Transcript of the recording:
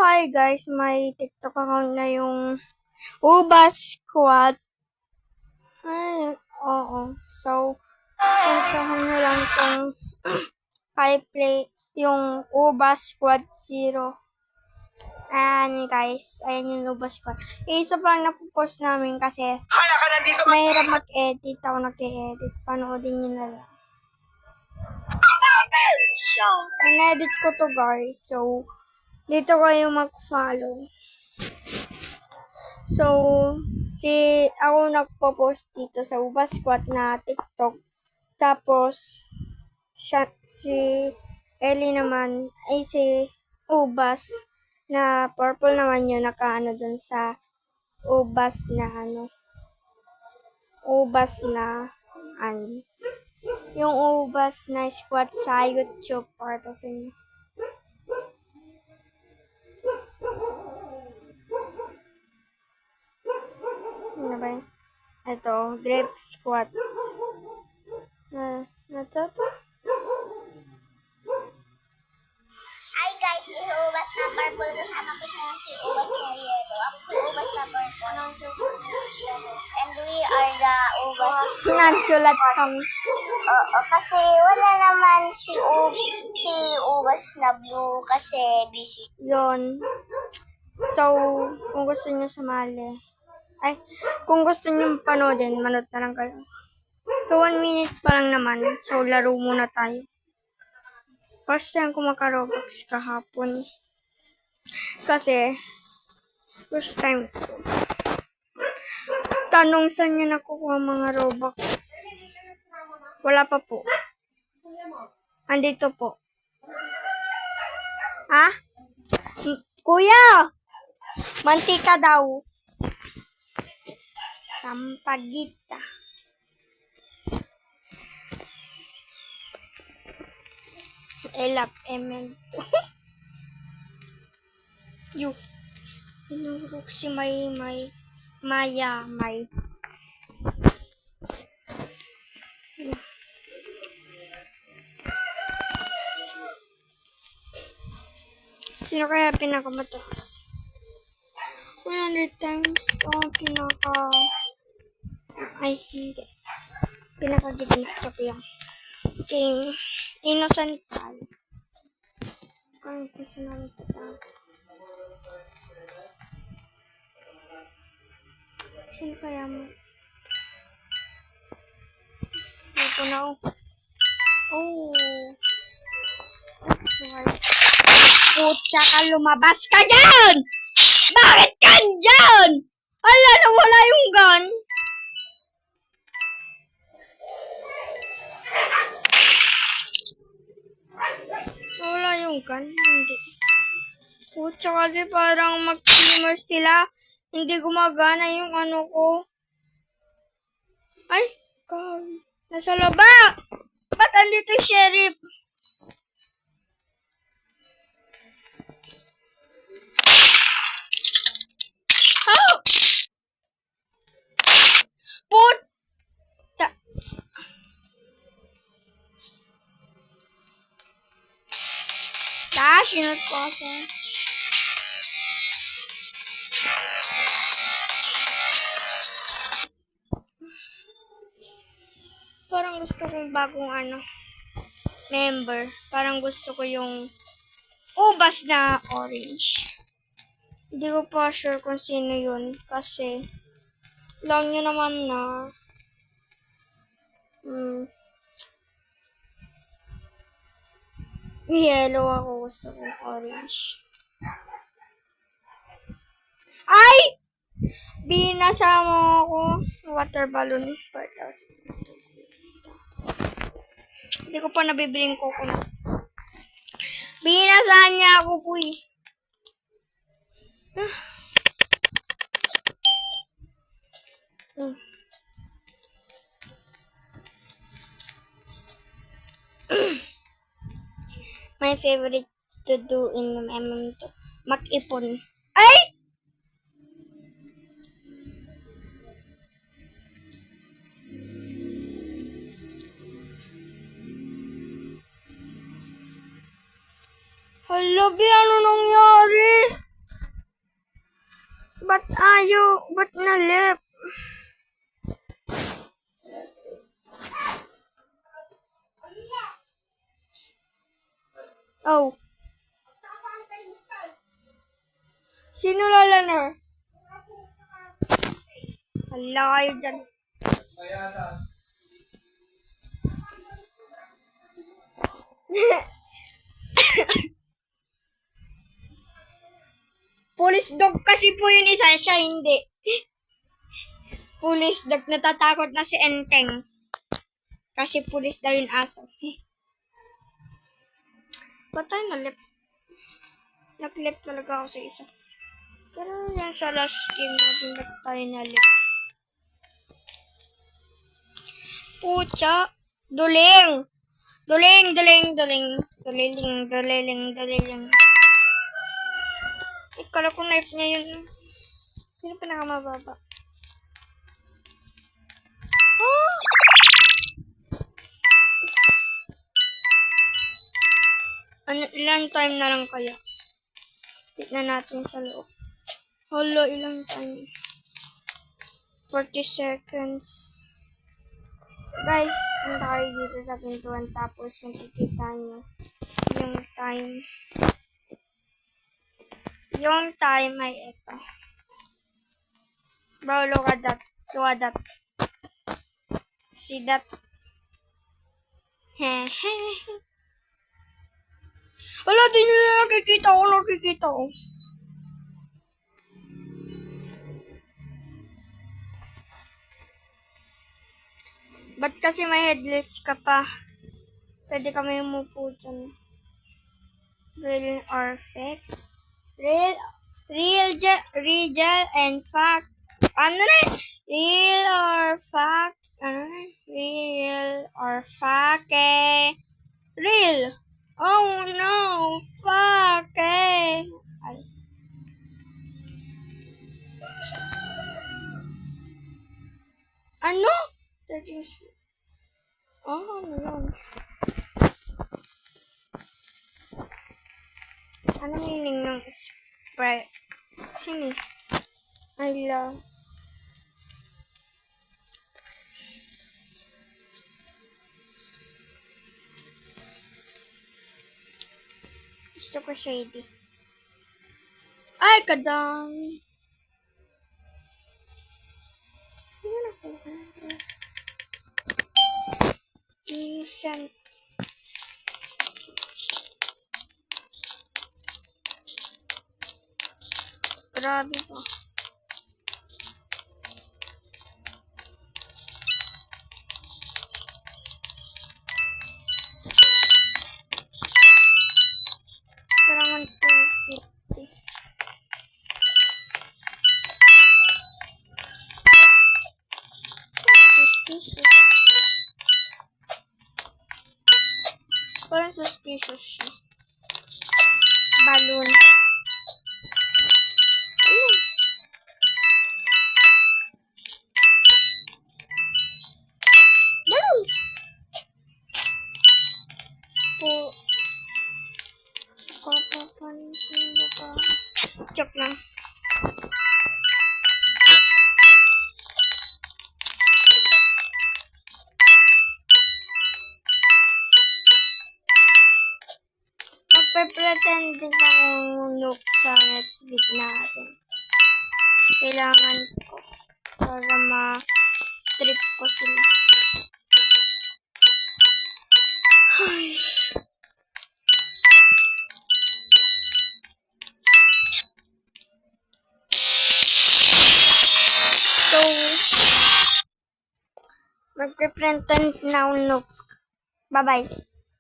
hi guys, may TikTok account na yung Ubas Squad. Ay, oo. So, puntahan nyo lang kung kay play yung Ubas Squad 0. Ayan guys, ayan yung Ubas Squad. Isa pa lang napopost namin kasi mahirap mag-edit. Ako nag-edit. Panoodin nyo na lang. In-edit ko to guys. So, dito kayo mag-follow. So, ako nagpo-post dito sa Ubas Squad na TikTok. Tapos, si Ellie naman, ay si Ubas na purple naman yun, nakaano dun sa Ubas na yung Ubas na squad sa YouTube para sa inyo. Ano ba yun? Ito, Grape Squad. Ito. Hi guys, si Ubas na purple. Kasama ko si Ubas na yellow. Ako si Ubas na purple. And we are the Ubas. Nagsulat kami. Oo, kasi wala naman si Ubas na blue kasi busy. Yon. So, kung gusto niyo sumali, kung gusto niyo panoodin, manood na lang kayo. So, 1 minute pa lang naman. So, laro muna tayo. First time ko maka-Roblox kahapon. Kasi, first time ko. Tanong saan niyo nakukuha mga Robux? Wala pa po. Andito po. Ha? Kuya! Mantika daw. Sampagita. Elap emento. Yo. Inurok si Maya. Sino kaya pinakamataas? 100 times hindi. Pinakagitna. Ito yung king innocent tayo. Kung saan namin tatawag. Sino kaya mo? Ito na ako. Oh. That's why. Putya ka, lumabas ka dyan! Bakit ka dyan? Ala, nawala yung gun. Nawala yung gun? Hindi. Putya kasi parang mag-streamer sila. Hindi gumagana yung ano ko. Ay, God. Nasa laba! Ba't andito yung sheriff? Oh! Puta! Sinot ko kasi. Parang gusto kong bagong member. Parang gusto ko yung Ubas na orange. Hindi ko pa sure kung sino yun. Kasi, lang nyo naman na yellow ako. Gusto kong orange. Ay! Binasa mo ako. Water balloon. 4,000. Hindi ko pa nabibiling coconut. Binasaan niya ako po eh. My favorite to do in MM to mag-ipon. Ay! Hala, Bi, ano nangyari? Ba't nalip? Oh. Sino lalaner? Hala kayo dyan. Police dog kasi po yun isa, siya hindi. Police dog, natatakot na si Enteng. Kasi police daw yung aso. Ba't tayo nalip? Naglip talaga ako sa isa. Pero yan sa last game natin, ba't tayo nalip? Pucha! Duling! Duliling. Kala ko knife niya yun. Sino pinakamababa? Ah! Ilang time na lang kaya? Tignan natin sa loob. Hala, ilang time? 40 seconds. Guys, punta kayo dito sa pintuan tapos makikita nyo yung time. Yung time ay ito. Bro, look at that. See that? Hehe. Wala, di nila nakikita ko. Ba't kasi may headless ka pa? Pwede kami umupo dyan. Real or fake? Real and fact. Ano na? Real or fact? Ano na? Real or fake? Real. Oh no, fake. Ay. Ano? 13. Oh, ano yun? Ano meaning ng Sprite? Sini? I love. Gusto ko shady. Ay, kadang. Sino na po? Innocent. Grabe po. Kailangan 250. Suspicious. Parang suspicious siya. Balloons. Po. Kapapansin mo ba? Joke lang. Magpe-pretend din akong noob sa next week natin. Kailangan ko para ma-trip ko sila. Ay. So, magpe-pretend na akong noob. Bye-bye.